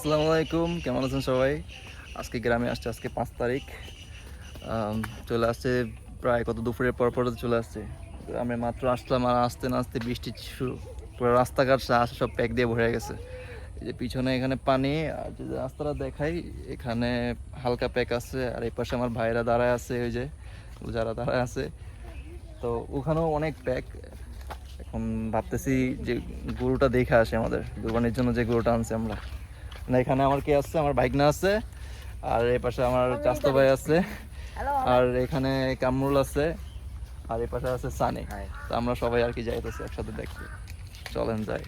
আসসালামু আলাইকুম, কেমন আছেন সবাই? আজকে গ্রামে আসছে, আজকে 5 তারিখ। চলে আসছে প্রায় কত দুপুরের পর চলে আসছে। গ্রামে মাত্র আসলাম আর আসতে না আসতে বৃষ্টি শুরু। পুরো রাস্তাঘাট সব প্যাক দিয়ে ভরে গেছে। এই যে পিছনে এখানে পানি, আর যে রাস্তাটা দেখাই এখানে হালকা প্যাক আছে। আর এই পাশে আমার ভাইরা দাঁড়ায় আছে, ওই যে যারা দাঁড়ায় আছে, তো ওখানেও অনেক প্যাক। এখন ভাবতেছি যে গরুটা দেখে আসে, আমাদের কুরবানির জন্য যে গরুটা আনছে আমরা। না, এখানে আমার কে আছে, আমার ভাইগনা আছে, আর এই পাশে আমার চাস্তো ভাই আছে, আর এখানে কামরুল আছে, আর এই পাশে আছে সানি। তো আমরা সবাই আর কি যাইতেছি একসাথে দেখতে। চলেন যাই।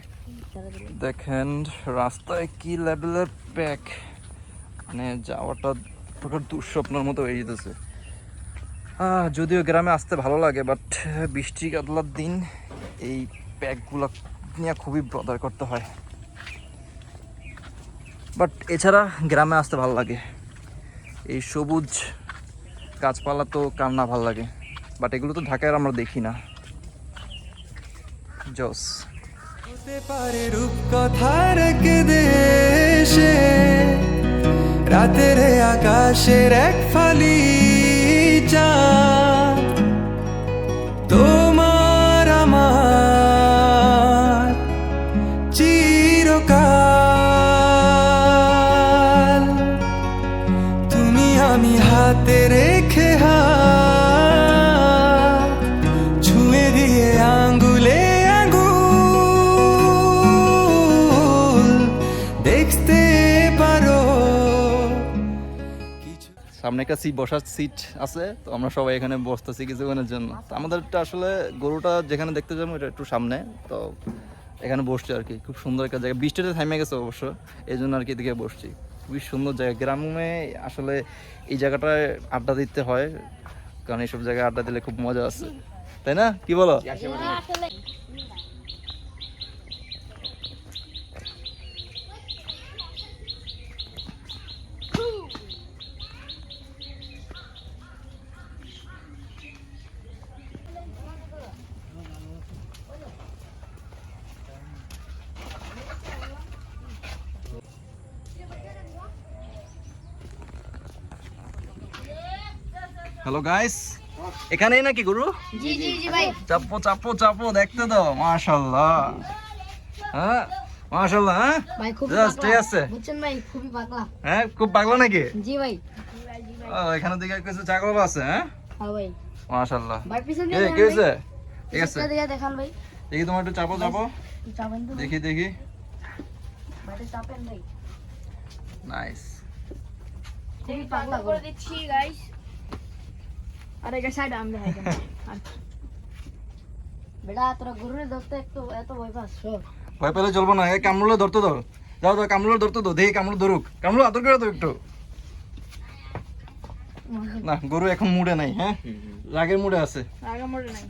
দেখেন রাস্তায় কি লেভেলের প্যাক, মানে যাওয়াটা প্রকার দুঃস্বপ্নের মতো হয়ে যেতেছে। যদিও গ্রামে আসতে ভালো লাগে, বাট বৃষ্টি কাতলার দিন এই প্যাকগুলো নিয়ে খুবই বদার করতে হয়। বাট এছাড়া গ্রামে আসতে ভালো লাগে। এই সবুজ গাছপালা তো কার না ভালো লাগে, বাট এগুলো তো ঢাকায় আমরা দেখি না। জস হতে পারে রূপকথার দেশে, রাতের আকাশের এক ফালি চাঁদ, তোমার আমার চিরকাল, তুমি আমি হাতে রেখে হাত ছুঁয়ে দিয়ে আঙ্গুলে আঙ্গুল দেখতে পারো। সামনে একটা বসার সিট আছে, তো আমরা সবাই এখানে বসতেছি কিছুক্ষণের জন্য। তো আমাদেরটা আসলে গরুটা যেখানে দেখতে যাবো এটা একটু সামনে, তো এখানে বসছি আর কি। খুব সুন্দর একটা জায়গা, বৃষ্টিটা থেমে গেছে অবশ্য, এই জন্য আর কি এদিকে বসছি। খুবই সুন্দর জায়গা। গ্রামে আসলে এই জায়গাটায় আড্ডা দিতে হয়, কারণ এইসব জায়গায় আড্ডা দিলে খুব মজা আছে, তাই না? কি বলো? হ্যালো গাইস, এখানেই নাকি গরু? জি জি জি ভাই। চাপো চাপো চাপো, দেখতে দাও। মাশাআল্লাহ, হ্যাঁ মাশাআল্লাহ। হ্যাঁ ভাই খুব জাস্ট ঠিক আছে। বুঝছেন ভাই, খুবই পাগলা। হ্যাঁ খুব পাগলা নাকি? জি ভাই। এখানে দিকে কিছু ছাগল আছে। হ্যাঁ হ্যাঁ ভাই। মাশাআল্লাহ। ভাই পিছন কি দিয়ে কি হয়েছে? ঠিক আছে, দিকে দেখান ভাই। দেখি তোমার একটু চাপো চাপো, চাপেন তো। দেখি দেখি। ভাই চাপেন ভাই। নাইস। খুবই পাগলা করে দিচ্ছি গাইস। আরে এটা সাইড আমি দেখাই দেন। বেটা তোরা গরুরে ধরতে একটু এত ভয় পাস? ভয় পেলে চলবো না, এই কামড়ুলে ধরতে দাও। যাও যাও, কামড়ুলে ধরতে দাও, দেখি কামড়ুল ধরুক। কামড়ুল আদর করে দাও একটু। না, গরু এখন মুডে নাই। হ্যাঁ রাগের মুডে আছে। আগে মরে নাই।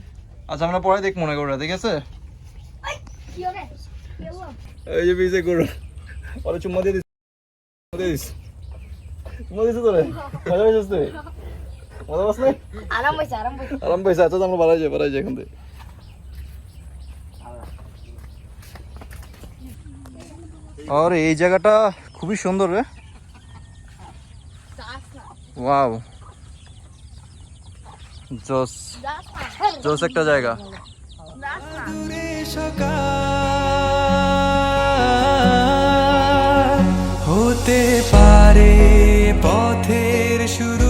আচ্ছা আমরা পরে দেখ মনে করে, ঠিক আছে? কি হবে? এই যে বিজে গরু, ওরে চুম্মা দিয়ে দিস, চুম্মা দিয়ে দিস, চুম্মা দিস তোরে। মজা পেয়েছিস তুই? মজা পাস না? আরাম হইছে আরাম হইছে। আরাম পাইছে। আচ্ছা আমরা বাড়াই যাই এখন থেকে। আর এই জায়গাটা খুবই সুন্দর রে। ওয়াও, জোস জোস একটা জায়গা। দূরে সকাল হতে পারে পথের শুরু।